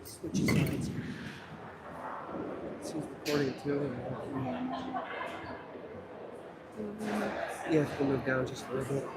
Switch sides. She's recording too. Yeah, if we move down just a little bit.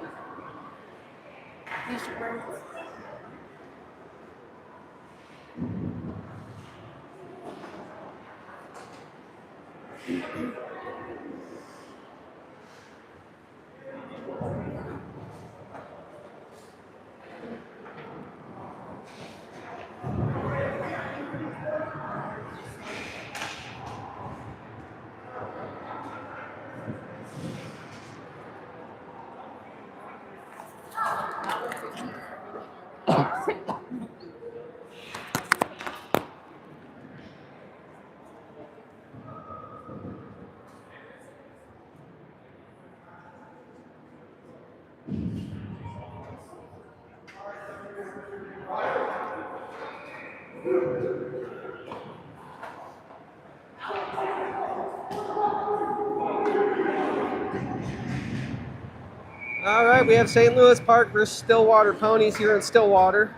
All right, we have St. Louis Park versus Stillwater Ponies here in Stillwater.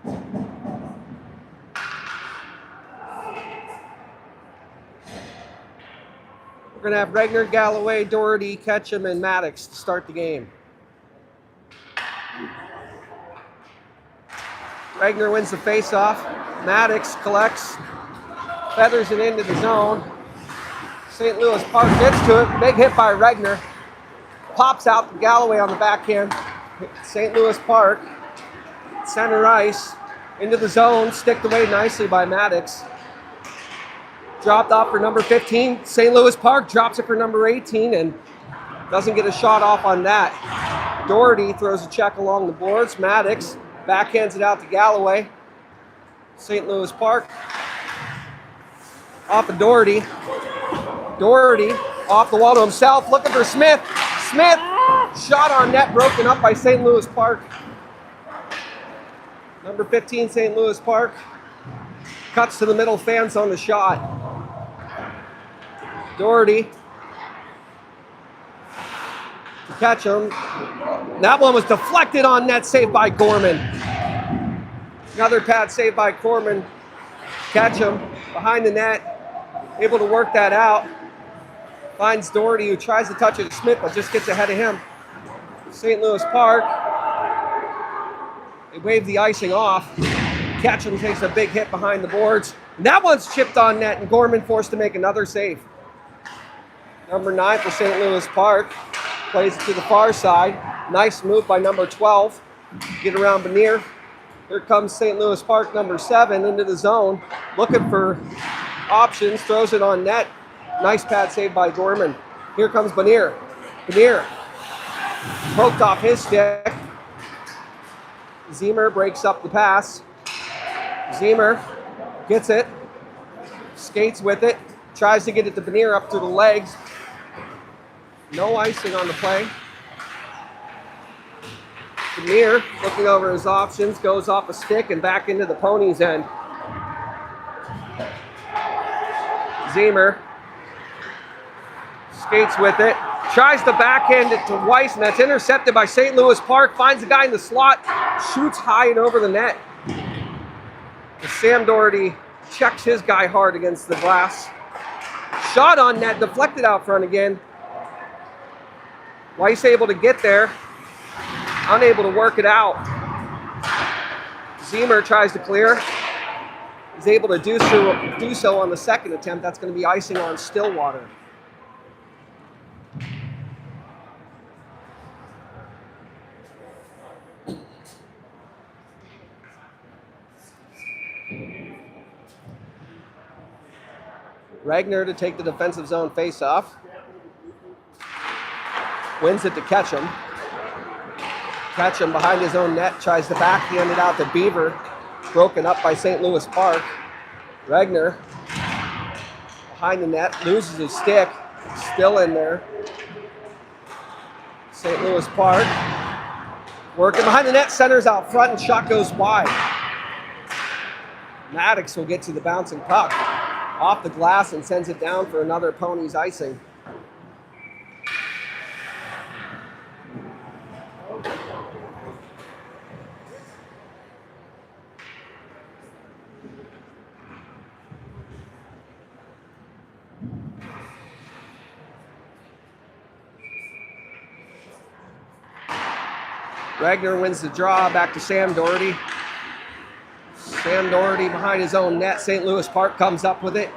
We're going to have Regner, Galloway, Doherty, Ketchum, and Maddox to start the game. Regner wins the face-off. Maddox collects, feathers it into the zone. St. Louis Park gets to it. Big hit by Regner. Pops out to Galloway on the backhand. St. Louis Park, center ice, into the zone, sticked away nicely by Maddox. Dropped off for number 15. St. Louis Park drops it for number 18 and doesn't get a shot off on that. Doherty throws a check along the boards. Maddox backhands it out to Galloway. St. Louis Park off of Doherty. Doherty off the wall to himself, looking for Smith. Smith, shot on net, broken up by St. Louis Park. Number 15, St. Louis Park, cuts to the middle fence on the shot. Doherty to catch him. That one was deflected on net, saved by Gorman. Another pad saved by Gorman. Catch him behind the net, able to work that out. Finds Doherty, who tries to touch it to Smith, but just gets ahead of him. St. Louis Park, they wave the icing off. Ketchum takes a big hit behind the boards. And that one's chipped on net, and Gorman forced to make another save. Number 9 for St. Louis Park, plays it to the far side. Nice move by number 12. Get around Benier. Here comes St. Louis Park, number 7, into the zone. Looking for options, throws it on net. Nice pad saved by Gorman. Here comes Benier. Benier poked off his stick. Zemer breaks up the pass. Zemer gets it, skates with it, tries to get it to Benier up to the legs. No icing on the play. Benier, looking over his options, goes off a stick and back into the Ponies' end. Zemer skates with it, tries to backhand it to Weiss, and that's intercepted by St. Louis Park. Finds the guy in the slot, shoots high and over the net. And Sam Doherty checks his guy hard against the glass. Shot on net, deflected out front again. Weiss able to get there, unable to work it out. Zemer tries to clear. He's able to do so on the second attempt. That's going to be icing on Stillwater. Regner to take the defensive zone face-off. Wins it to Ketchum. Ketchum behind his own net, tries to backhand it out to Beaver. Broken up by St. Louis Park. Regner behind the net, loses his stick. Still in there. St. Louis Park working behind the net, centers out front, and shot goes wide. Maddox will get to the bouncing puck off the glass and sends it down for another Ponies icing. Regner wins the draw, back to Sam Doherty. Sam Doherty behind his own net. St. Louis Park comes up with it.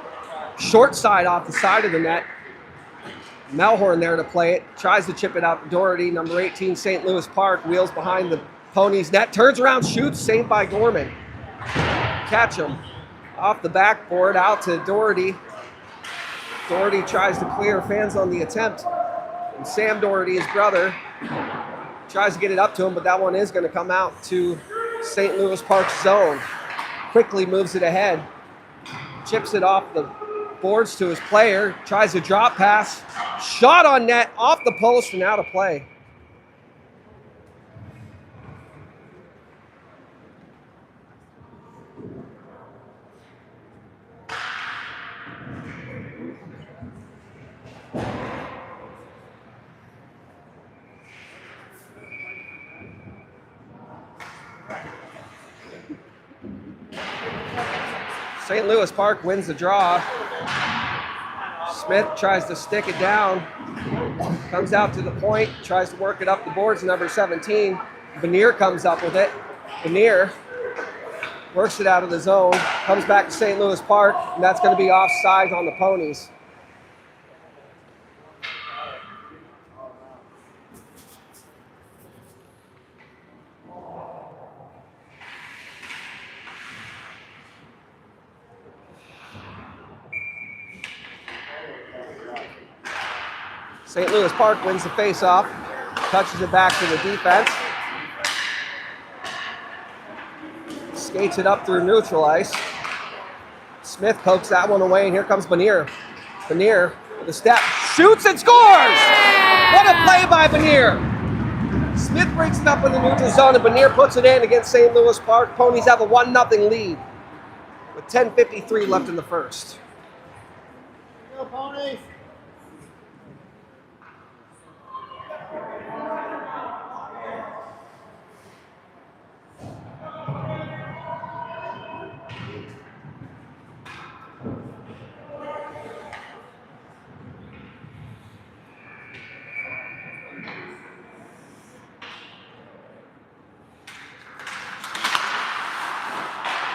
Short side off the side of the net. Melhorn there to play it. Tries to chip it out to Doherty. Number 18, St. Louis Park. Wheels behind the Ponies net. Turns around, shoots. Saved by Gorman. Catch him. Off the backboard, out to Doherty. Doherty tries to clear, fans on the attempt. And Sam Doherty, his brother, tries to get it up to him, but that one is going to come out to St. Louis Park's zone. Quickly moves it ahead. Chips it off the boards to his player. Tries a drop pass. Shot on net, off the post, and out of play. St. Louis Park wins the draw. Smith tries to stick it down. Comes out to the point, tries to work it up the boards, number 17. Vanier comes up with it. Vanier works it out of the zone, comes back to St. Louis Park, and that's going to be offside on the Ponies. St. Louis Park wins the face-off, touches it back to the defense. Skates it up through neutral ice. Smith pokes that one away, and here comes Vanier. Vanier with a step, shoots and scores! What a play by Vanier! Smith breaks it up in the neutral zone, and Vanier puts it in against St. Louis Park. Ponies have a 1-0 lead with 10:53 left in the first. Go Ponies!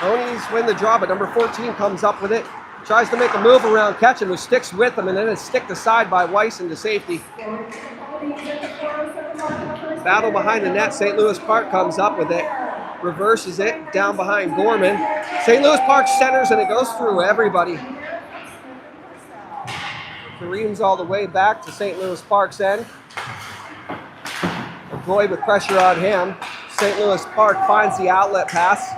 Ponies win the draw, but number 14 comes up with it. Tries to make a move around Ketchum, who sticks with him, and then it's sticked aside by Weiss into safety. Battle behind the net. St. Louis Park comes up with it. Reverses it down behind Gorman. St. Louis Park centers, and it goes through everybody. Kareem's all the way back to St. Louis Park's end. Boyd with pressure on him. St. Louis Park finds the outlet pass.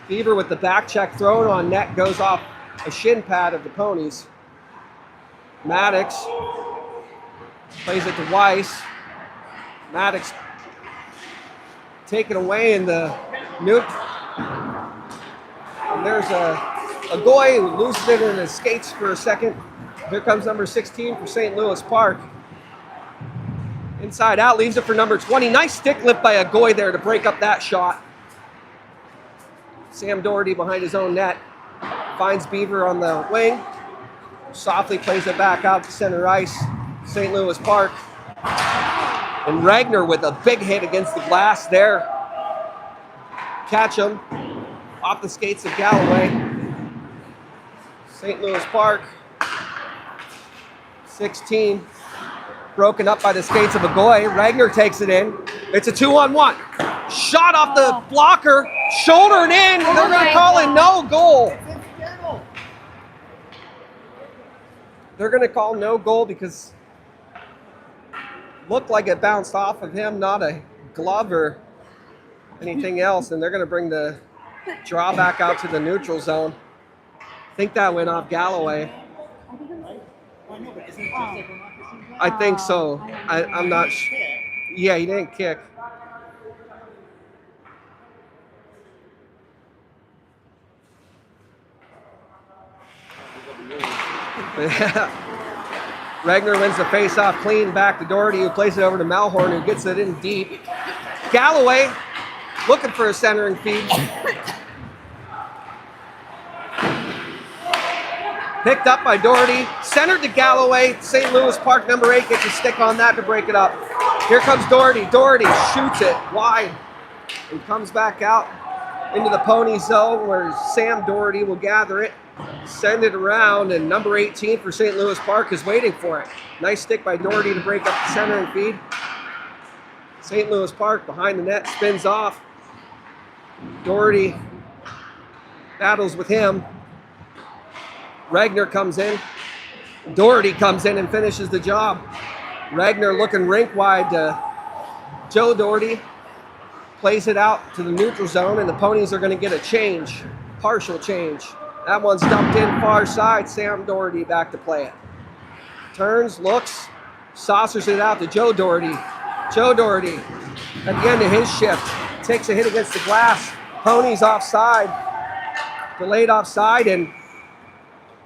Beaver with the back check thrown on net, goes off a shin pad of the Ponies. Maddox plays it to Weiss. Maddox taken away in the nuke. And there's a goy who loses it and skates for a second. Here comes number 16 for St. Louis Park. Inside out, leaves it for number 20. Nice stick lift by a goy there to break up that shot. Sam Doherty behind his own net. Finds Beaver on the wing. Softly plays it back out to center ice. St. Louis Park. And Regner with a big hit against the glass there. Catch him off the skates of Galloway. St. Louis Park. 16. Broken up by the skates of Agoy. Regner takes it in. It's a 2-on-1. Shot off the blocker. Shouldered in. They're going to call it no goal. They're going to call no goal because looked like it bounced off of him, not a glove or anything else. And they're going to bring the draw back out to the neutral zone. I think that went off Galloway. I think so. I'm not sure. Yeah, he didn't kick. Regner wins the face-off clean back to Doherty, who plays it over to Melhorn, who gets it in deep. Galloway looking for a centering feed. Picked up by Doherty, centered to Galloway. St. Louis Park, number 8, gets a stick on that to break it up. Here comes Doherty. Doherty shoots it wide and comes back out into the pony zone where Sam Doherty will gather it, send it around, and number 18 for St. Louis Park is waiting for it. Nice stick by Doherty to break up the center and feed. St. Louis Park behind the net, spins off. Doherty battles with him. Regner comes in. Doherty comes in and finishes the job. Regner looking rink wide to Joe Doherty. Plays it out to the neutral zone, and the ponies are going to get a change, partial change. That one's dumped in far side. Sam Doherty back to play it. Turns, looks, saucers it out to Joe Doherty. Joe Doherty at the end of his shift takes a hit against the glass. Ponies offside, delayed offside, and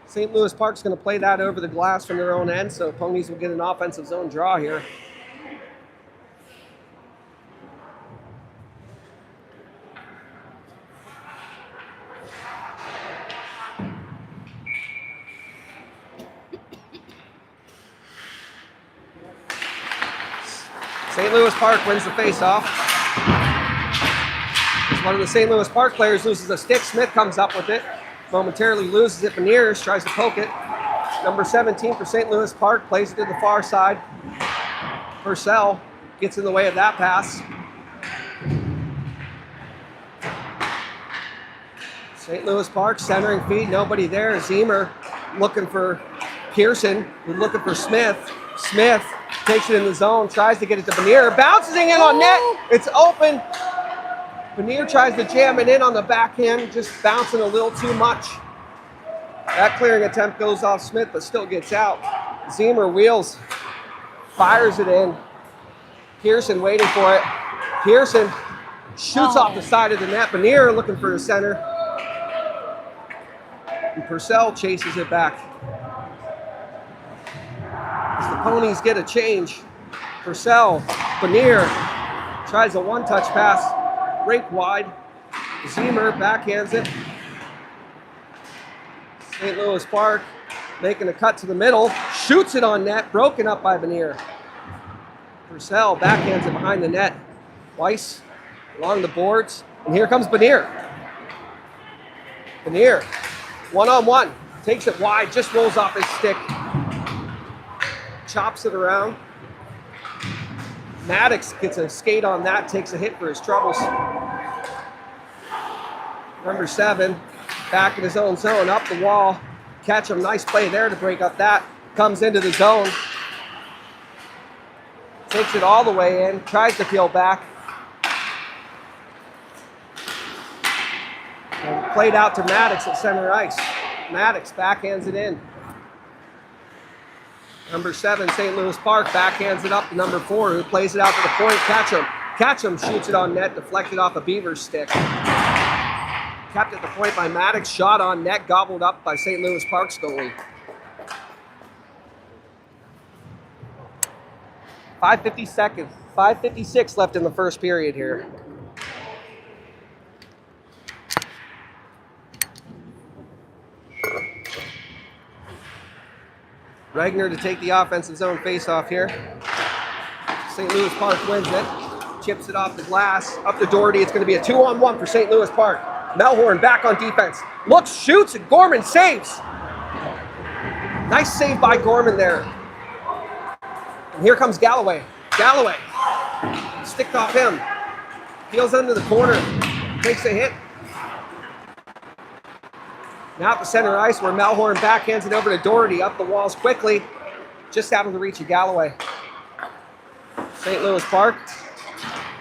St. Louis Park's going to play that over the glass from their own end, so ponies will get an offensive zone draw here. St. Louis Park wins the faceoff. As one of the St. Louis Park players loses a stick, Smith comes up with it, momentarily loses it. Beniers tries to poke it. Number 17 for St. Louis Park plays it to the far side. Purcell gets in the way of that pass. St. Louis Park centering feed, nobody there. Zemer looking for Pearson, looking for Smith. Smith takes it in the zone, tries to get it to Benier, bounces in on net. It's open. Benier tries to jam it in on the backhand, just bouncing a little too much. That clearing attempt goes off Smith, but still gets out. Zemer wheels, fires it in. Pearson waiting for it. Pearson shoots off the side of the net. Benier looking for the center. And Purcell chases it back. As the ponies get a change, Purcell, Benier tries a one-touch pass, rink wide. Zemer backhands it. St. Louis Park making a cut to the middle, shoots it on net, broken up by Benier. Purcell backhands it behind the net. Weiss along the boards, and here comes Benier. Benier, one-on-one, takes it wide, just rolls off his stick. Chops it around. Maddox gets a skate on that, takes a hit for his troubles. Number 7, back in his own zone, up the wall. Catch him, nice play there to break up that. Comes into the zone. Takes it all the way in, tries to peel back. And played out to Maddox at center ice. Maddox backhands it in. Number 7, St. Louis Park, backhands it up to number 4, who plays it out to the point. Catchum shoots it on net, deflected off a Beaver's stick. Kept at the point by Maddox, shot on net, gobbled up by St. Louis Park's goalie. 5:56 left in the first period here. Regner to take the offensive zone face-off here. St. Louis Park wins it. Chips it off the glass. Up to Doherty. It's going to be a 2-on-1 for St. Louis Park. Melhorn back on defense. Looks, shoots, and Gorman saves. Nice save by Gorman there. And here comes Galloway. Galloway. Sticked off him. Peels into the corner. Takes a hit. Now at the center ice where Melhorn backhands it over to Doherty. Up the walls quickly. Just having to reach a Galloway. St. Louis Park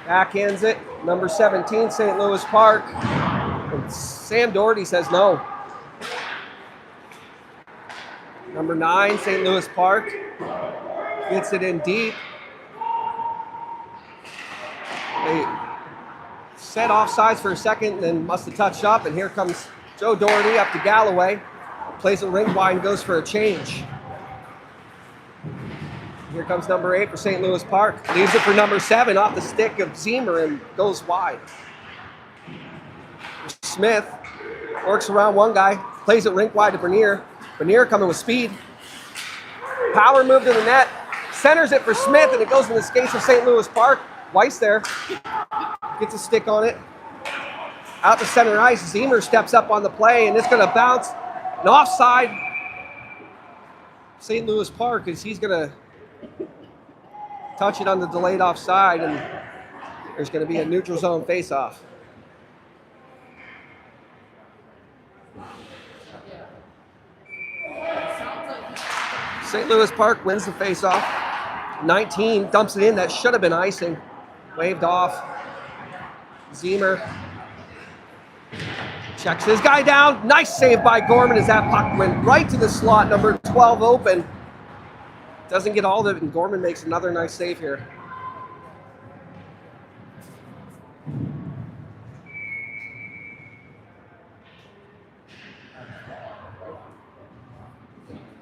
backhands it. Number 17, St. Louis Park. And Sam Doherty says no. Number 9, St. Louis Park. Gets it in deep. They set offsides for a second, then must have touched up, and here comes Joe Doherty up to Galloway. Plays a ring wide and goes for a change. Here comes number 8 for St. Louis Park. Leaves it for number 7 off the stick of Zemer and goes wide. Smith works around one guy, plays it rink wide to Benier. Benier coming with speed. Power move to the net. centers it for Smith, and it goes in the skates of St. Louis Park. Weiss there. Gets a stick on it. Out to center ice. Zemer steps up on the play, and it's going to bounce. An offside. St. Louis Park, as he's going to touch it on the delayed offside, and there's going to be a neutral zone face-off. St. Louis Park wins the face-off. 19 dumps it in. That should have been icing. Waved off. Zemer checks his guy down. Nice save by Gorman as that puck went right to the slot. Number 12 open. Doesn't get all of it, and Gorman makes another nice save here.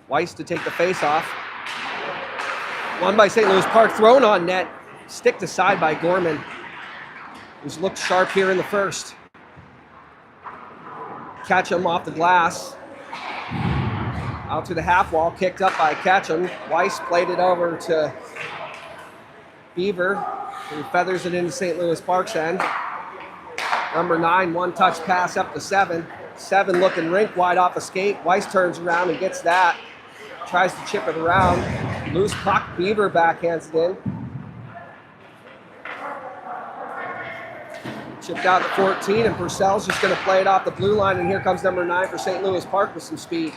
Weiss to take the face-off. Won by St. Louis Park, thrown on net. Stick to side by Gorman, who's looked sharp here in the first. Ketchum off the glass. Out to the half wall, kicked up by Ketchum. Weiss played it over to Beaver, who feathers it into St. Louis Park's end. Number 9, one-touch pass up to 7. 7 looking rink wide off a skate. Weiss turns around and gets that. Tries to chip it around. Loose puck, Beaver backhands it in. Chipped out at 14, and Purcell's just going to play it off the blue line, and here comes number 9 for St. Louis Park with some speed.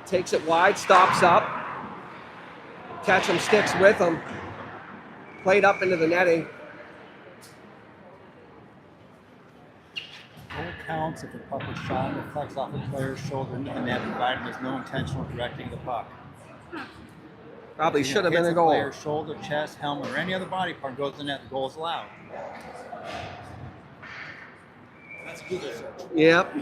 Takes it wide, stops up. Ketchum sticks with him. Played up into the netting. Goal counts if the puck is shot and reflects off the player's shoulder into the net, provided there's no intentional directing of the puck. Probably should have been a goal. Player's shoulder, chest, helmet, or any other body part goes to the net, the goal is allowed. That's Google search. Yep.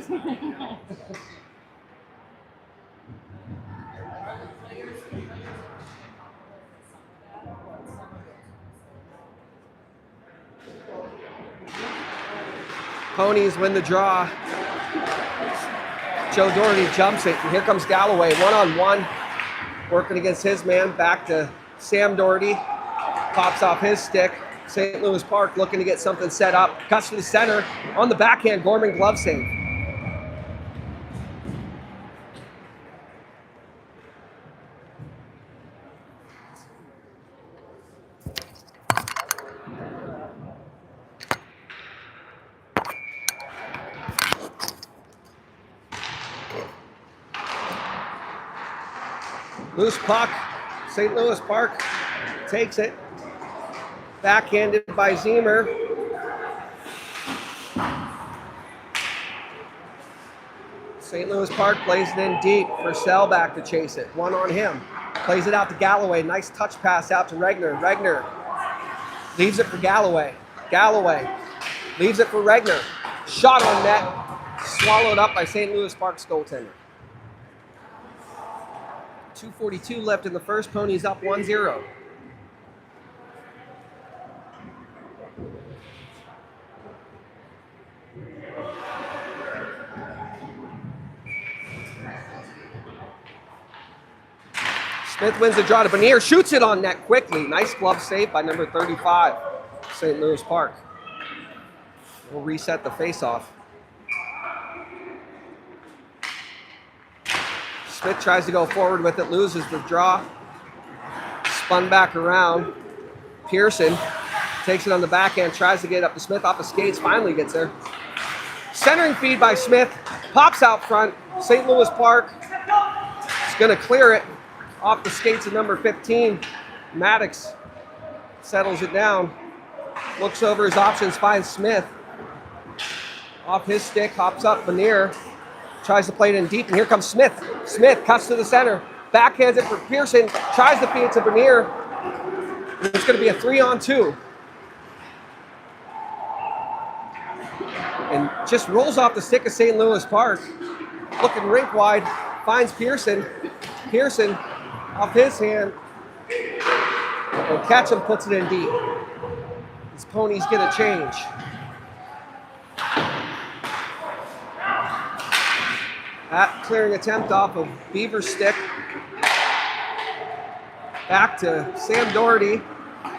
Ponies win the draw. Joe Doherty jumps it, and here comes Galloway, one-on-one, working against his man. Back to Sam Doherty, pops off his stick. St. Louis Park looking to get something set up. Cuts to the center, on the backhand, Gorman glove save. Loose puck, St. Louis Park takes it. Backhanded by Zemer. St. Louis Park plays it in deep. Purcell back to chase it. One on him. Plays it out to Galloway. Nice touch pass out to Regner. Regner leaves it for Galloway. Galloway leaves it for Regner. Shot on net. Swallowed up by St. Louis Park's goaltender. 2:42 left in the first. Ponies up 1-0. Smith wins the draw to Benier, shoots it on net quickly. Nice glove save by number 35, St. Louis Park. We'll reset the face-off. Smith tries to go forward with it, loses the draw. Spun back around. Pearson takes it on the backhand, tries to get up to Smith off the skates, finally gets there. Centering feed by Smith, pops out front. St. Louis Park is going to clear it off the skates of number 15. Maddox settles it down, looks over his options, finds Smith. Off his stick, hops up, Benier tries to play it in deep, and here comes Smith. Smith cuts to the center, backhands it for Pearson, tries to feed it to Benier. It's going to be a 3-on-2. And just rolls off the stick of St. Louis Park. Looking rink wide, finds Pearson. Pearson off his hand, and Ketchum puts it in deep. These Ponies get a change. That clearing attempt off of Beaver's stick. Back to Sam Doherty.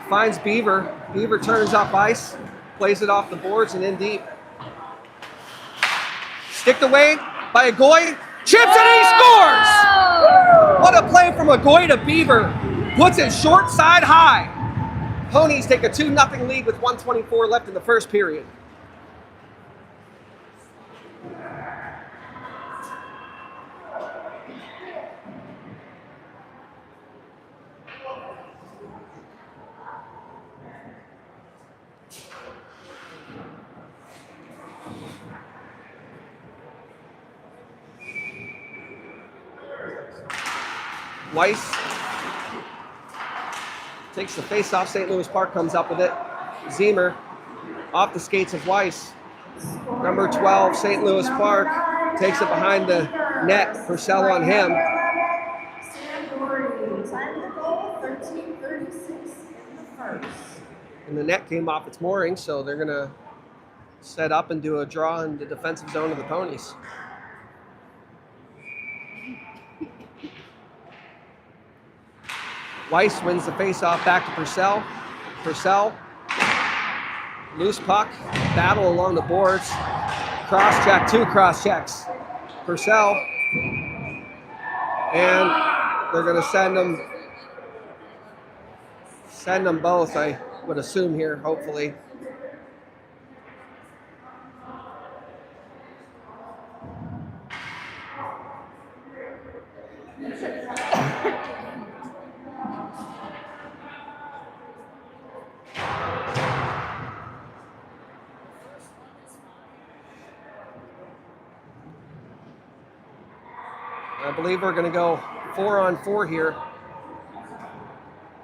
Finds Beaver. Beaver turns up ice. Plays it off the boards and in deep. Sticked away by Agoy. Chips and he scores! What a play from Agoy to Beaver. Puts it short side high. Ponies take a 2-0 lead with 1:24 left in the first period. Weiss takes the face off. St. Louis Park comes up with it. Zemer off the skates of Weiss. Number 12, St. Louis Park takes it behind the net. Purcell on him. And the net came off its mooring, so they're going to set up and do a draw in the defensive zone of the Ponies. Weiss wins the faceoff back to Purcell. Purcell, loose puck, battle along the boards. Cross check, 2 cross checks. Purcell, and they're going to send them both, I would assume here, hopefully. I believe we're going to go 4-on-4 here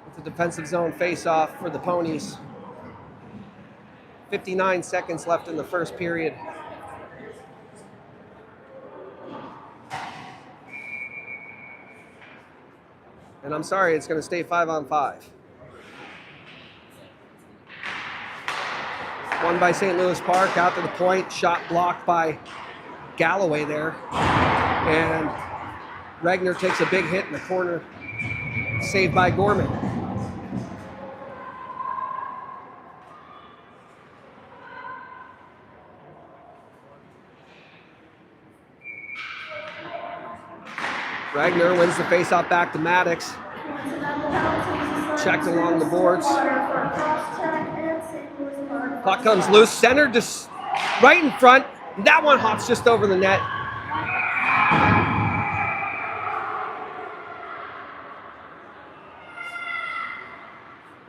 with the defensive zone face-off for the Ponies. 59 seconds left in the first period. And I'm sorry, it's going to stay 5-on-5. Won by St. Louis Park, out to the point, shot blocked by Galloway there. And Regner takes a big hit in the corner, saved by Gorman. Regner wins the faceoff back to Maddox. Checked along the boards. Puck comes loose, centered to right in front. That one hops just over the net.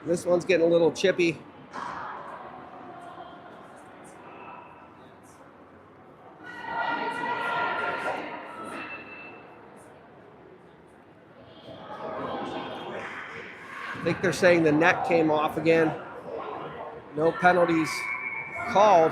This one's getting a little chippy. I think they're saying the net came off again. No penalties called.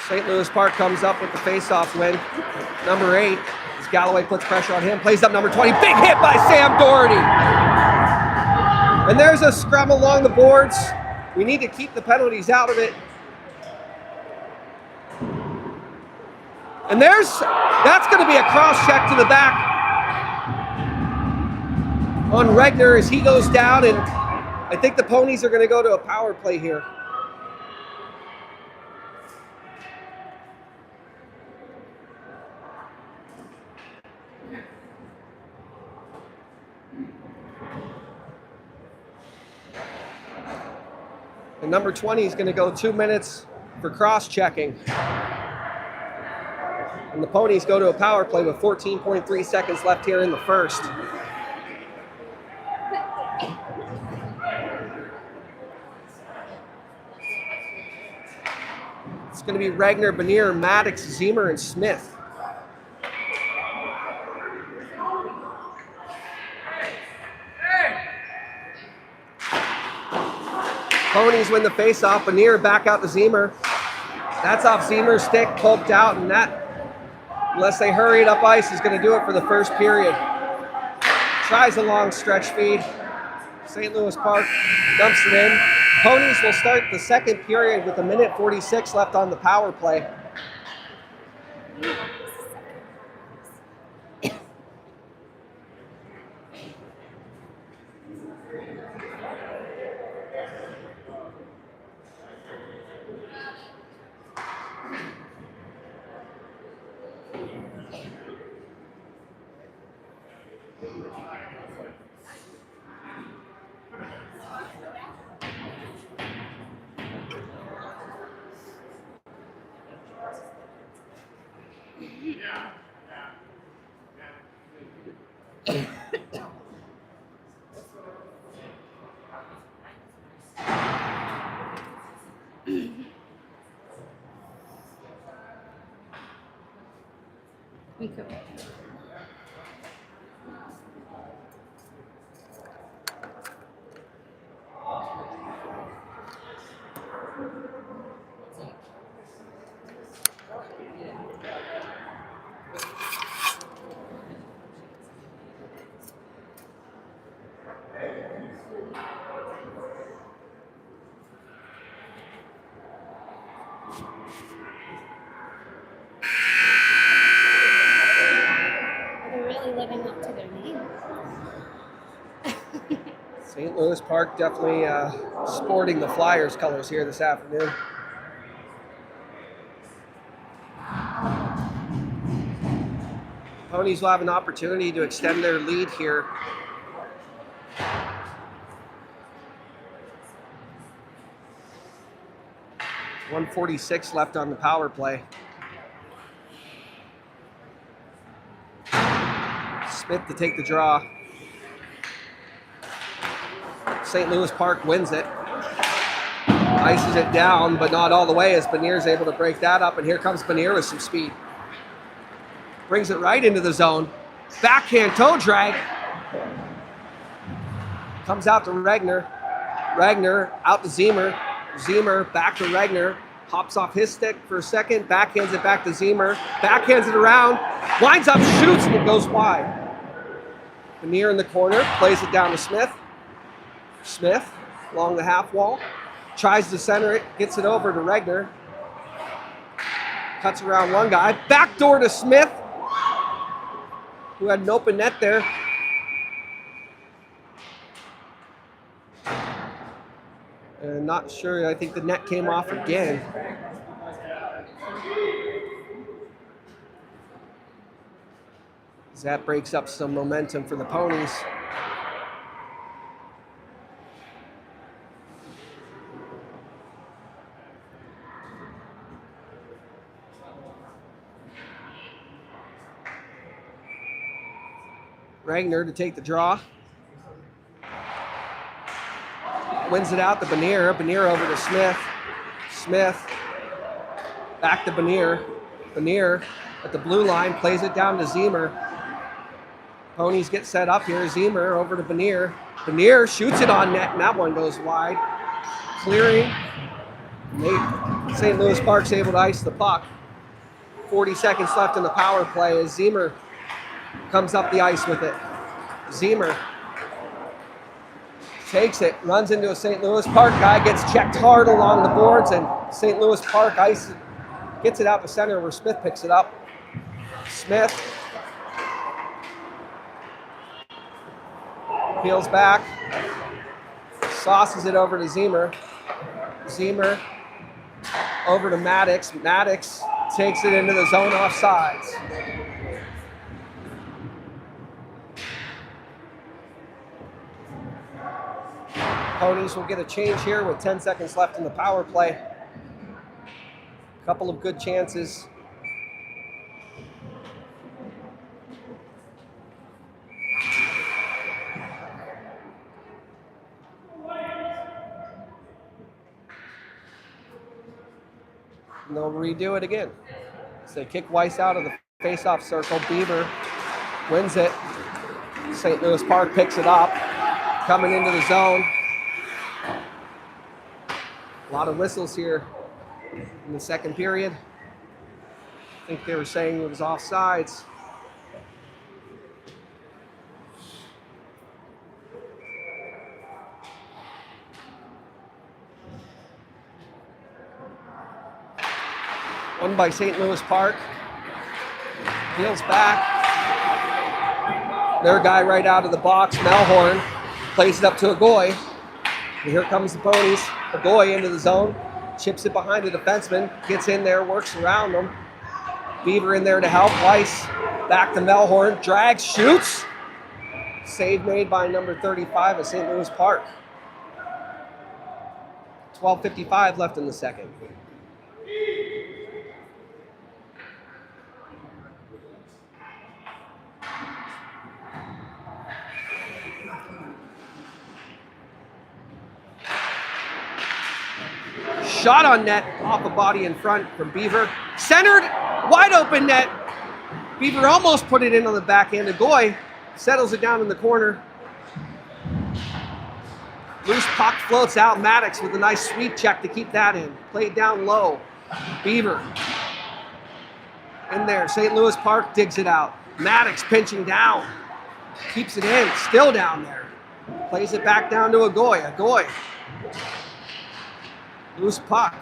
St. Louis Park comes up with the face-off win. Number 8, as Galloway puts pressure on him, plays up number 20. Big hit by Sam Doherty. And there's a scrum along the boards. We need to keep the penalties out of it. And that's going to be a cross-check to the back on Regner as he goes down, and I think the Ponies are going to go to a power play here. And number 20 is going to go 2 minutes for cross-checking. And the Ponies go to a power play with 14.3 seconds left here in the first. It's going to be Regner, Benier, Maddox, Zemer, and Smith. Ponies win the face-off. Benier back out to Zemer. That's off Zemer's stick, poked out, and that unless they hurry it up ice, is going to do it for the first period. Tries a long stretch feed. St. Louis Park dumps it in. Ponies will start the second period with 1:46 left on the power play. Okay. They're really living up to their name. St. Louis Park definitely sporting the Flyers colors here this afternoon. Ponies will have an opportunity to extend their lead here. .146 left on the power play. Smith to take the draw. St. Louis Park wins it. Ices it down, but not all the way as Benier's able to break that up. And here comes Benier with some speed. Brings it right into the zone. Backhand toe drag. Comes out to Regner. Regner out to Zemer. Zemer back to Regner. Hops off his stick for a second. Backhands it back to Zemer. Backhands it around. Winds up, shoots, and it goes wide. Benier in the corner. Plays it down to Smith. Smith along the half wall. Tries to center it. Gets it over to Regner. Cuts around one guy. Backdoor to Smith, who had an open net there. And not sure, I think the net came off again. As that breaks up some momentum for the Ponies. Regner to take the draw. Wins it out to Benier. Benier over to Smith. Smith back to Benier. Benier at the blue line plays it down to Zemer. Ponies get set up here. Zemer over to Benier. Benier shoots it on net, and that one goes wide. Clearing. St. Louis Park's able to ice the puck. 40 seconds left in the power play as Zemer comes up the ice with it. Zemer takes it, runs into a St. Louis Park guy, gets checked hard along the boards, and St. Louis Park ice gets it out the center where Smith picks it up. Smith peels back, sauces it over to Zemer. Zemer over to Maddox. Maddox takes it into the zone offsides. Ponies will get a change here with 10 seconds left in the power play. A couple of good chances. And they'll redo it again. So they kick Weiss out of the face-off circle. Bieber wins it. St. Louis Park picks it up. Coming into the zone. A lot of whistles here in the second period. I think they were saying it was offsides. One by St. Louis Park. Peels back. Their guy right out of the box, Melhorn, plays it up to Agoy. And here comes the Ponies. Agoy into the zone, chips it behind the defenseman, gets in there, works around them. Beaver in there to help. Weiss back to Melhorn, drags, shoots. Save made by number 35 of St. Louis Park. 12:55 left in the second. Shot on net, off a body in front from Beaver. Centered, wide open net. Beaver almost put it in on the backhand. Agoy settles it down in the corner. Loose puck floats out. Maddox with a nice sweep check to keep that in. Played down low. Beaver in there. St. Louis Park digs it out. Maddox pinching down. Keeps it in. Still down there. Plays it back down to Agoy. Agoy. Loose puck.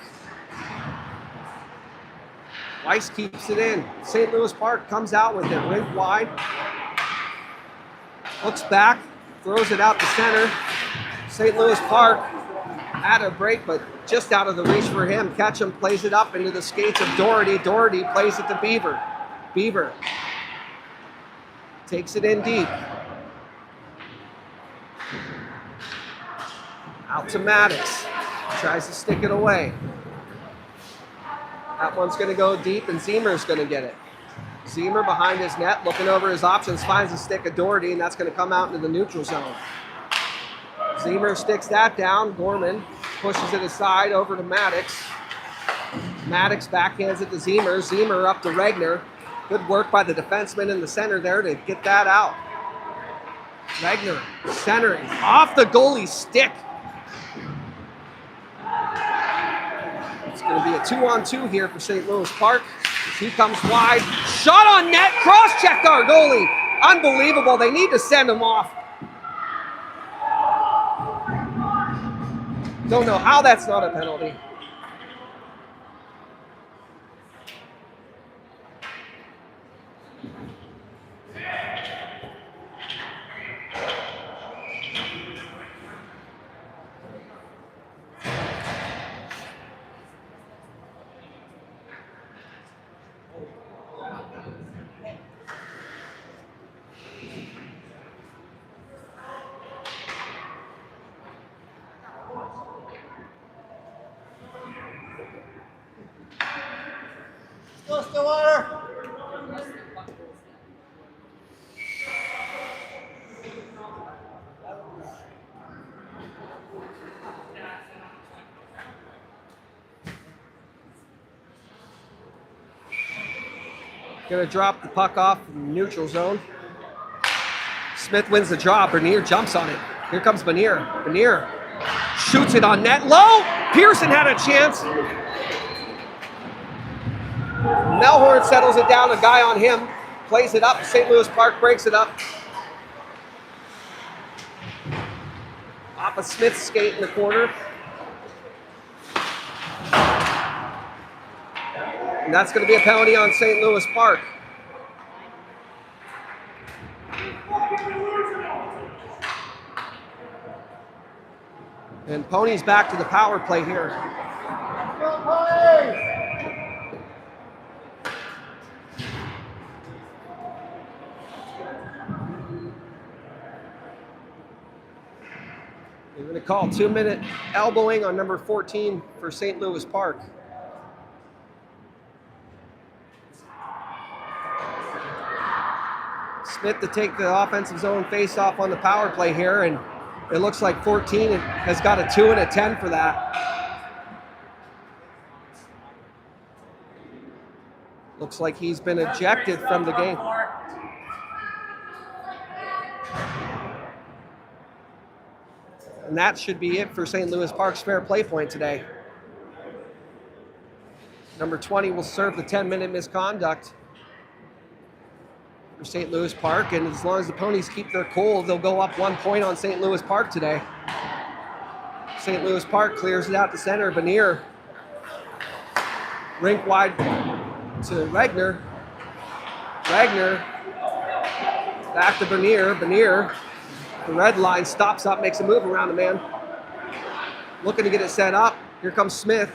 Weiss keeps it in. St. Louis Park comes out with it. Rink wide. Looks back. Throws it out the center. St. Louis Park had a break, but just out of the reach for him. Ketchum plays it up into the skates of Doherty. Doherty plays it to Beaver. Beaver takes it in deep. Out to Maddox. Tries to stick it away. That one's going to go deep, and Zemer's going to get it. Zemer behind his net, looking over his options, finds a stick of Doherty, and that's going to come out into the neutral zone. Zemer sticks that down. Gorman pushes it aside over to Maddox. Maddox backhands it to Zemer. Zemer up to Regner. Good work by the defenseman in the center there to get that out. Regner centering off the goalie's stick. It's going to be a 2-on-2 here for St. Louis Park. He comes wide. Shot on net. Cross-checked our goalie. Unbelievable. They need to send him off. Don't know how that's not a penalty. Go Stillwater! Gonna drop the puck off in the neutral zone. Smith wins the draw. Bernier jumps on it. Here comes Bernier. Bernier shoots it on net. Low! Pearson had a chance. Melhorn settles it down. A guy on him. Plays it up. St. Louis Park breaks it up. Off of Smith's skate in the corner. And that's going to be a penalty on St. Louis Park. And Pony's back to the power play here. They're going to call 2-minute elbowing on number 14 for St. Louis Park. Smith to take the offensive zone face-off on the power play here, and it looks like 14 has got a 2 and a 10 for that. Looks like he's been ejected from the game. And that should be it for St. Louis Park's fair play point today. Number 20 will serve the 10-minute misconduct for St. Louis Park, and as long as the Ponies keep their cool, they'll go up 1 point on St. Louis Park today. St. Louis Park clears it out to center. Benier, rink wide to Regner. Regner, back to Benier. Benier, the red line, stops up, makes a move around the man. Looking to get it set up. Here comes Smith.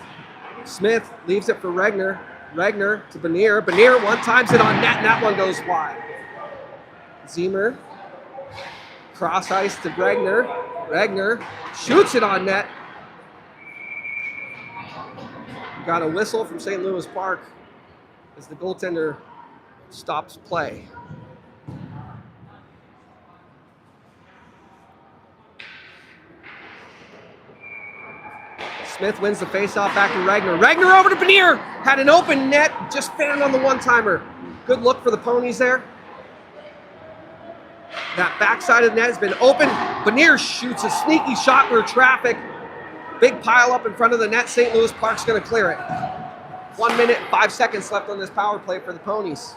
Smith leaves it for Regner. Regner to Benier. Benier one times it on net, and that one goes wide. Zemer, cross ice to Regner. Regner shoots it on net. Got a whistle from St. Louis Park as the goaltender stops play. Smith wins the faceoff back to Regner. Regner over to Benier. Had an open net, just fanned on the one-timer. Good look for the Ponies there. That backside of the net has been open. Benier shoots a sneaky shot through traffic. Big pile up in front of the net. St. Louis Park's going to clear it. 1 minute, 5 seconds left on this power play for the Ponies.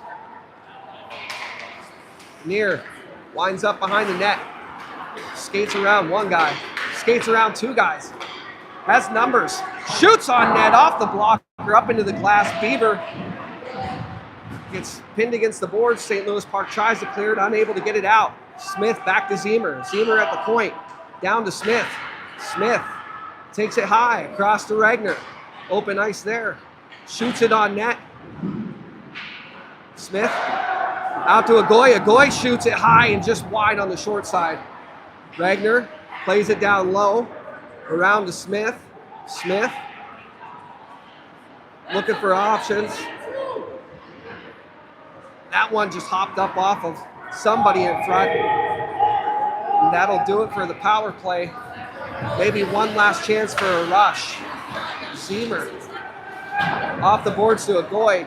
Benier winds up behind the net. Skates around one guy. Skates around two guys. Has numbers. Shoots on net off the blocker up into the glass. Beaver gets pinned against the boards. St. Louis Park tries to clear it, unable to get it out. Smith back to Zemer. Zemer at the point. Down to Smith. Smith takes it high across to Regner. Open ice there. Shoots it on net. Smith out to Agoy. Agoy shoots it high and just wide on the short side. Regner plays it down low. Around to Smith. Smith looking for options. That one just hopped up off of somebody in front. And that'll do it for the power play. Maybe one last chance for a rush. Zemer off the boards to Agoy.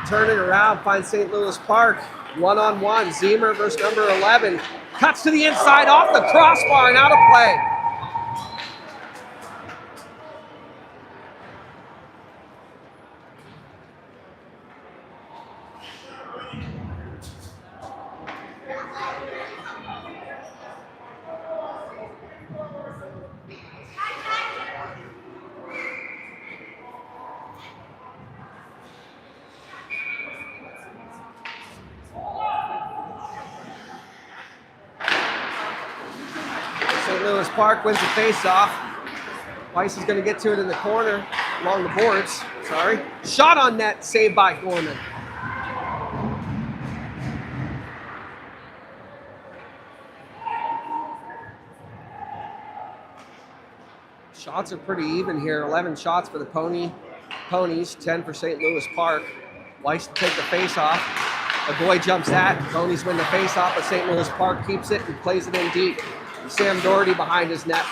Turning around, finds St. Louis Park. One-on-one. Zemer versus number 11. Cuts to the inside, off the crossbar and out of play. St. Louis Park wins the face-off. Weiss is going to get to it in the corner along the boards. Sorry. Shot on net, saved by Gorman. Shots are pretty even here. 11 shots for the Ponies, 10 for St. Louis Park. Weiss to take the face-off. Agoy jumps at. Ponies win the face-off, but St. Louis Park keeps it and plays it in deep. Sam Doherty behind his net.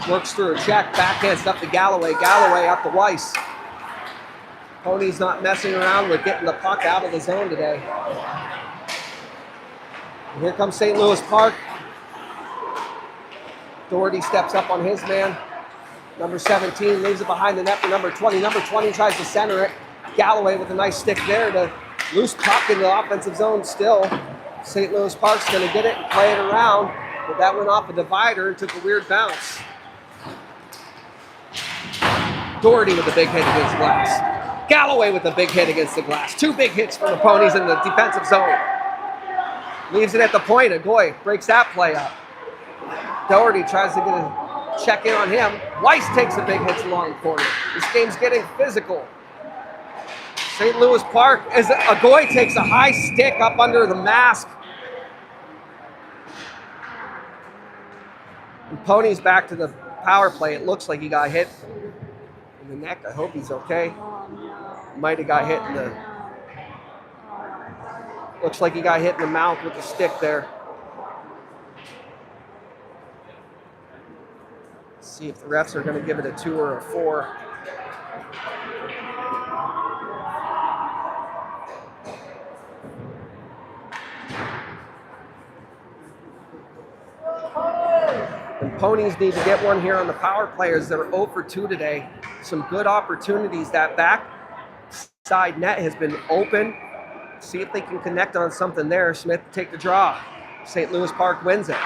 Works through a check. Backhands up to Galloway. Galloway up to Weiss. Ponies not messing around with getting the puck out of the zone today. And here comes St. Louis Park. Doherty steps up on his man. Number 17 leaves it behind the net for number 20. Number 20 tries to center it. Galloway with a nice stick there to loose puck in the offensive zone still. St. Louis Park's going to get it and play it around. But that went off a divider and took a weird bounce. Doherty with a big hit against the glass. Galloway with a big hit against the glass. Two big hits for the Ponies in the defensive zone. Leaves it at the point. Agoy breaks that play up. Doherty tries to get a check in on him. Weiss takes the big hits along the corner. This game's getting physical. St. Louis Park, as Agoy takes a high stick up under the mask. And Ponies back to the power play. It looks like he got hit in the neck. I hope he's okay. Might have got hit in the... Looks like he got hit in the mouth with the stick there. Let's see if the refs are going to give it a 2 or a 4. And Ponies need to get one here on the power play as they're 0 for 2 today. Some good opportunities. That side net has been open. See if they can connect on something there. Smith take the draw. St. Louis Park wins it.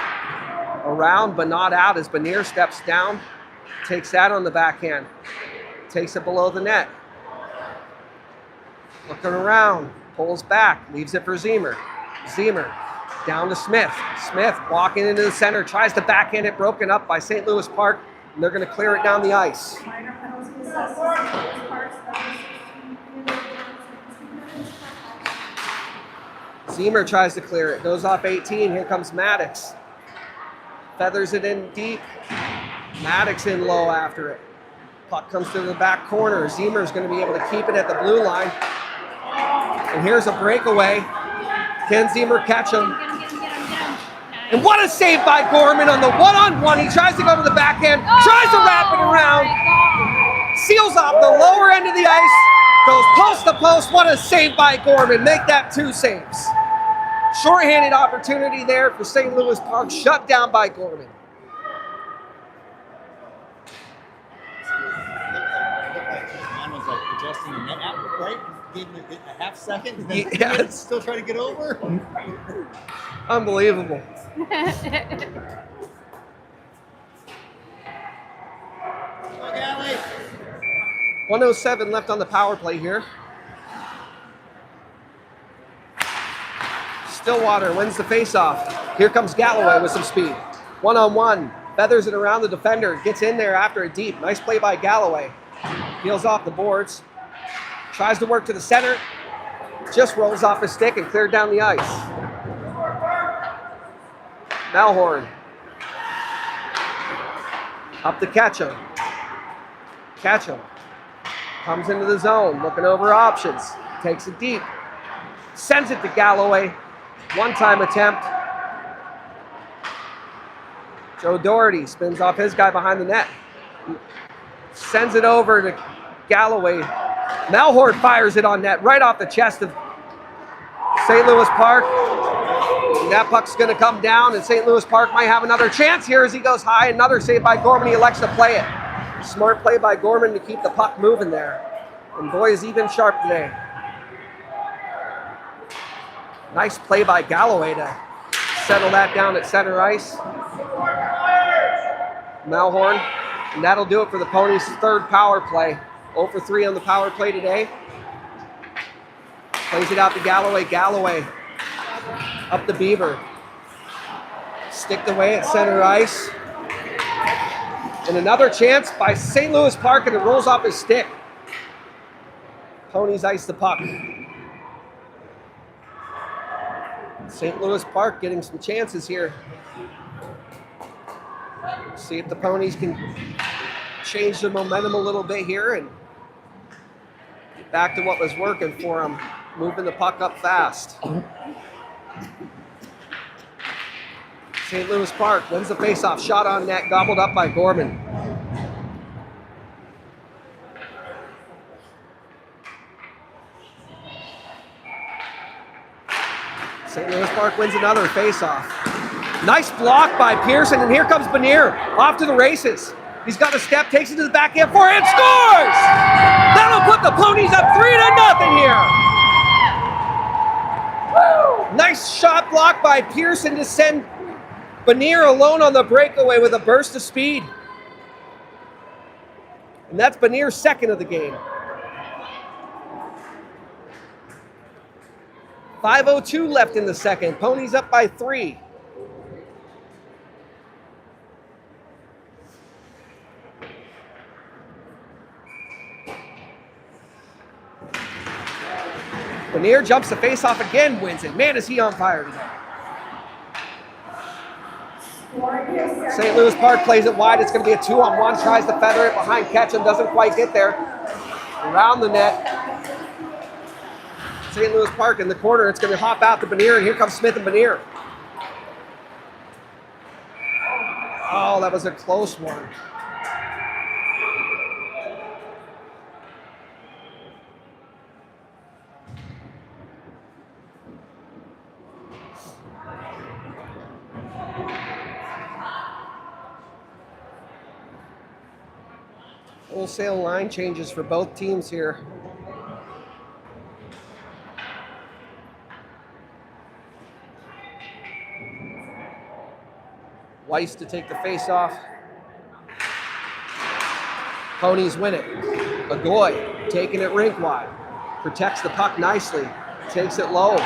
Around but not out as Benier steps down. Takes that on the backhand. Takes it below the net. Looking around. Pulls back. Leaves it for Zemer. Zemer down to Smith. Smith walking into the center. Tries to backhand it. Broken up by St. Louis Park. And they're going to clear it down the ice. Zemer tries to clear it. Goes off 18. Here comes Maddox. Feathers it in deep. Maddox in low after it. Puck comes to the back corner. Zemer's going to be able to keep it at the blue line. And here's a breakaway. Can Zemer catch him? And what a save by Gorman on the one-on-one. He tries to go to the backhand. Tries to wrap it around. Seals off the lower end of the ice. Goes post to post. What a save by Gorman. Make that 2 saves. Short-handed opportunity there for St. Louis Park. Shut down by Gorman. Mine was like adjusting the net out, right? Gave him a half second. And then Yeah. still trying to get over. Unbelievable. 1:07 left on the power play here. Stillwater wins the faceoff. Here comes Galloway with some speed. One-on-one. Feathers it around the defender. Gets in there after a deep. Nice play by Galloway. Peels off the boards. Tries to work to the center. Just rolls off his stick and cleared down the ice. Malhorn. Up to Ketchum. Ketchum. Comes into the zone, looking over options. Takes it deep. Sends it to Galloway. One-time attempt. Joe Doherty spins off his guy behind the net. Sends it over to Galloway. Malhort fires it on net right off the chest of St. Louis Park. And that puck's going to come down, and St. Louis Park might have another chance here as he goes high. Another save by Gorman. He elects to play it. Smart play by Gorman to keep the puck moving there. And boy, is he been sharp today. Nice play by Galloway to settle that down at center ice. Malhorn. And that'll do it for the Ponies' third power play. 0 for 3 on the power play today. Plays it out to Galloway. Galloway up the Beaver. Sticked away at center ice. And another chance by St. Louis Park, and it rolls off his stick. Ponies ice the puck. St. Louis Park getting some chances here. See if the Ponies can change the momentum a little bit here and get back to what was working for them, moving the puck up fast. St. Louis Park wins the faceoff. Shot on net, gobbled up by Gorman. St. Louis Park wins another faceoff. Nice block by Pearson, and here comes Benier off to the races. He's got a step, takes it to the backhand, forehand, scores! That'll put the Ponies up 3-0 here. Woo! Nice shot block by Pearson to send Benier alone on the breakaway with a burst of speed. And that's Benier's second of the game. 5:02 left in the second. Ponies up by 3. Benier jumps the face-off again, wins it. Man, is he on fire today. St. Louis Park plays it wide. It's going to be a 2-on-1. Tries to feather it behind Ketchum. Doesn't quite get there. Around the net. St. Louis Park in the corner. It's going to hop out to Benier, and here comes Smith and Benier. Oh, that was a close one. Wholesale line changes for both teams here. Weiss to take the face off. Ponies win it. Agoy taking it rink wide. Protects the puck nicely. Takes it low.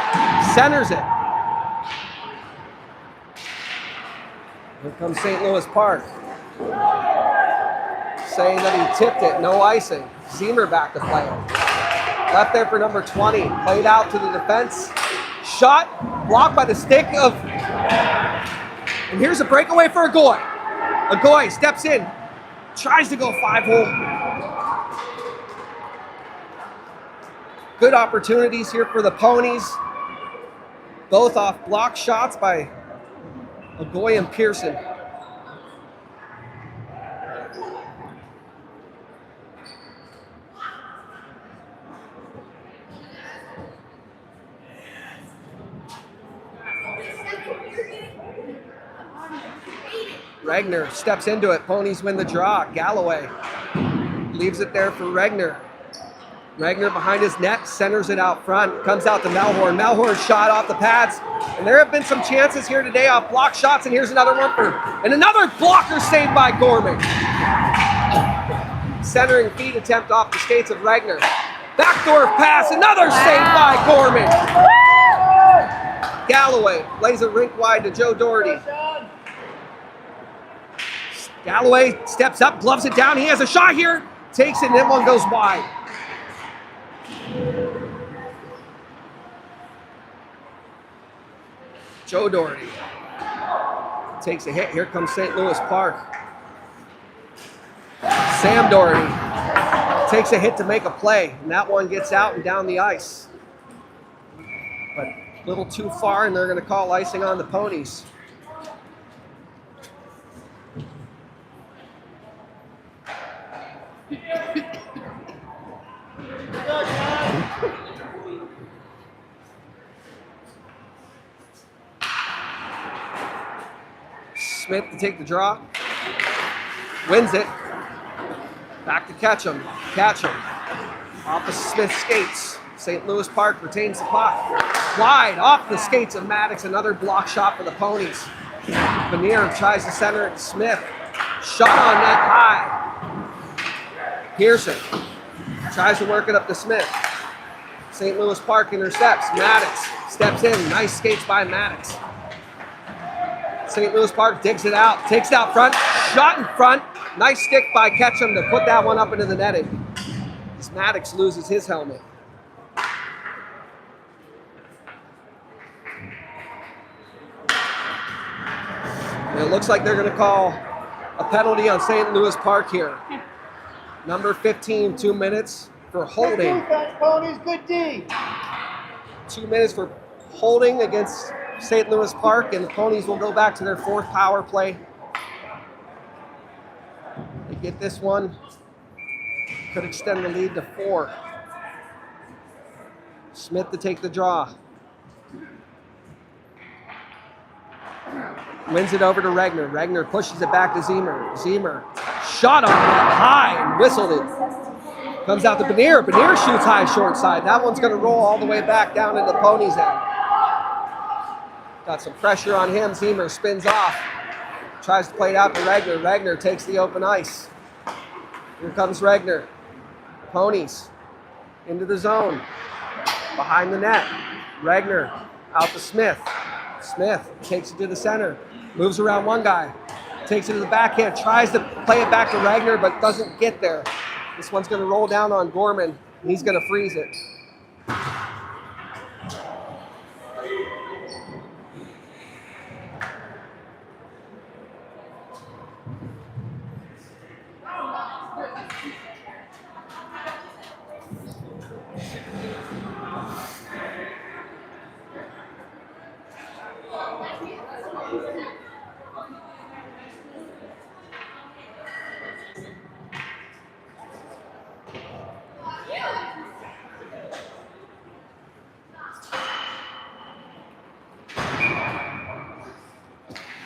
Centers it. Here comes St. Louis Park. Saying that he tipped it. No icing. Zemer back to play it. Left there for number 20. Played out to the defense. Shot. Blocked by the stick of... And here's a breakaway for Agoy. Agoy steps in. Tries to go 5-hole. Good opportunities here for the Ponies. Both off block shots by Agoy and Pearson. Regner steps into it. Ponies win the draw. Galloway leaves it there for Regner. Regner behind his net, centers it out front. Comes out to Melhorn. Melhorn shot off the pads. And there have been some chances here today off block shots. And here's another one and another blocker saved by Gorman. Centering feed attempt off the skates of Regner. Backdoor pass. Another save by Gorman. Galloway lays it rink wide to Joe Doherty. Galloway steps up, gloves it down. He has a shot here. Takes it, and that one goes wide. Joe Doherty takes a hit. Here comes St. Louis Park. Sam Doherty takes a hit to make a play, and that one gets out and down the ice. But a little too far, and they're going to call icing on the Ponies. Smith to take the draw. Wins it. Back to Ketchum. Ketchum off of Smith's skates. St. Louis Park retains the puck. Wide off the skates of Maddox. Another block shot for the Ponies. Veneer tries to center it. Smith. Shot on net high. Pearson tries to work it up to Smith. St. Louis Park intercepts. Maddox steps in. Nice skates by Maddox. St. Louis Park digs it out. Takes it out front. Shot in front. Nice stick by Ketchum to put that one up into the netting. As Maddox loses his helmet. And it looks like they're going to call a penalty on St. Louis Park here. Number 15, 2 minutes for holding. Good defense, Ponies. Good D. 2 minutes for holding against St. Louis Park, and the Ponies will go back to their fourth power play. They get this one. Could extend the lead to 4. Smith to take the draw. Wins it over to Regner. Regner pushes it back to Zemer. Zemer shot on that high and whistled it. Comes out to Benier. Benier shoots high short side. That one's going to roll all the way back down into the Ponies' end. Got some pressure on him. Zemer spins off. Tries to play it out to Regner. Regner takes the open ice. Here comes Regner. Ponies into the zone. Behind the net. Regner out to Smith. Smith takes it to the center. Moves around one guy. Takes it to the backhand. Tries to play it back to Regner, but doesn't get there. This one's going to roll down on Gorman, and he's going to freeze it.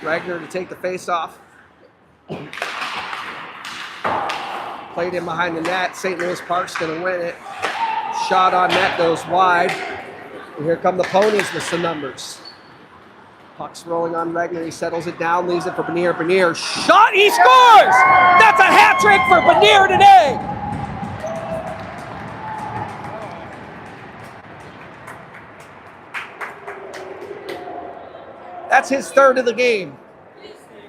Regner to take the face-off. Played in behind the net. St. Louis Park's going to win it. Shot on net goes wide. And here come the Ponies with some numbers. Puck's rolling on Regner. He settles it down, leaves it for Benier. Benier, shot, he scores! That's a hat trick for Benier today! That's his third of the game.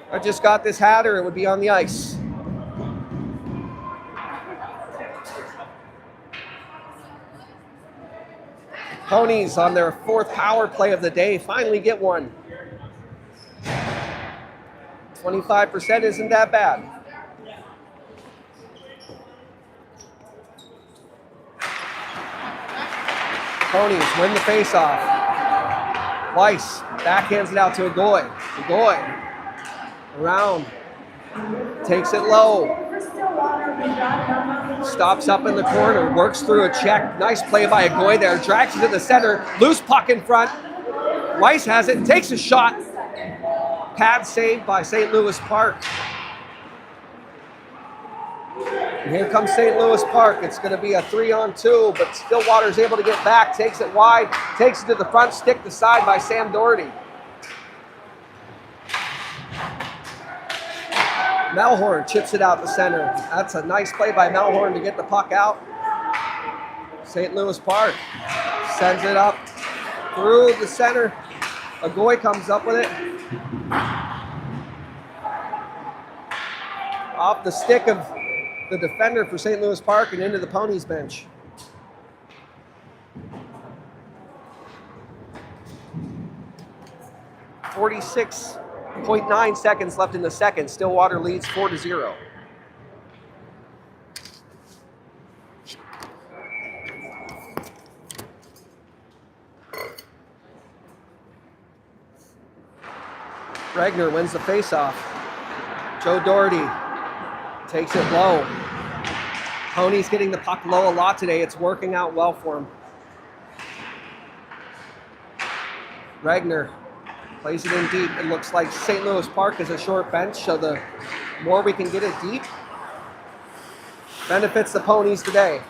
I just got this hat or it would be on the ice. Ponies on their fourth power play of the day finally get one. 25% isn't that bad. Ponies win the faceoff. Weiss backhands it out to Agoy. Agoy around, takes it low. Stops up in the corner, works through a check. Nice play by Agoy there. Drags it to the center. Loose puck in front. Weiss has it, takes a shot. Pad saved by St. Louis Park. And here comes St. Louis Park. It's going to be a 3-on-2, but Stillwater's able to get back, takes it wide, takes it to the front, stick to side by Sam Doherty. Melhorn chips it out the center. That's a nice play by Melhorn to get the puck out. St. Louis Park sends it up through the center. Agoy comes up with it. Off the stick of the defender for St. Louis Park and into the Ponies bench. .9 seconds left in the second. Stillwater leads 4-0. Regner wins the faceoff. Joe Doherty takes it low. Ponies getting the puck low a lot today. It's working out well for him. Regner plays it in deep. It looks like St. Louis Park is a short bench, so the more we can get it deep, benefits the Ponies today.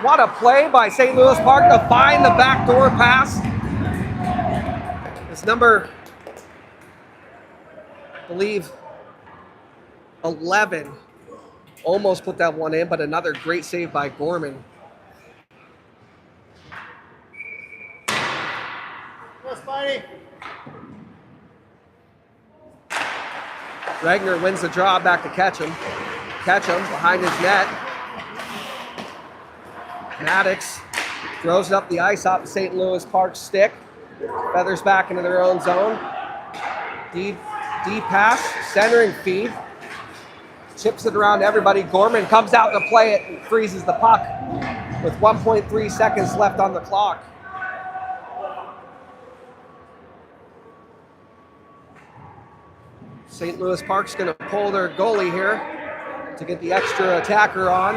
What a play by St. Louis Park to find the backdoor pass. It's number, I believe, 11. Almost put that one in, but another great save by Gorman. Go, Spidey. Regner wins the draw back to Ketchum. Ketchum behind his net. Maddox throws it up the ice off St. Louis Park's stick. Feathers back into their own zone. Deep pass, centering feed. Chips it around everybody. Gorman comes out to play it and freezes the puck with 1.3 seconds left on the clock. St. Louis Park's going to pull their goalie here to get the extra attacker on.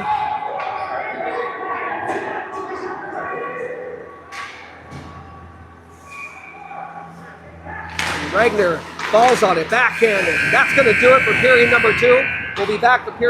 And Regner falls on it, backhanded. That's going to do it for period number 2. We'll be back for period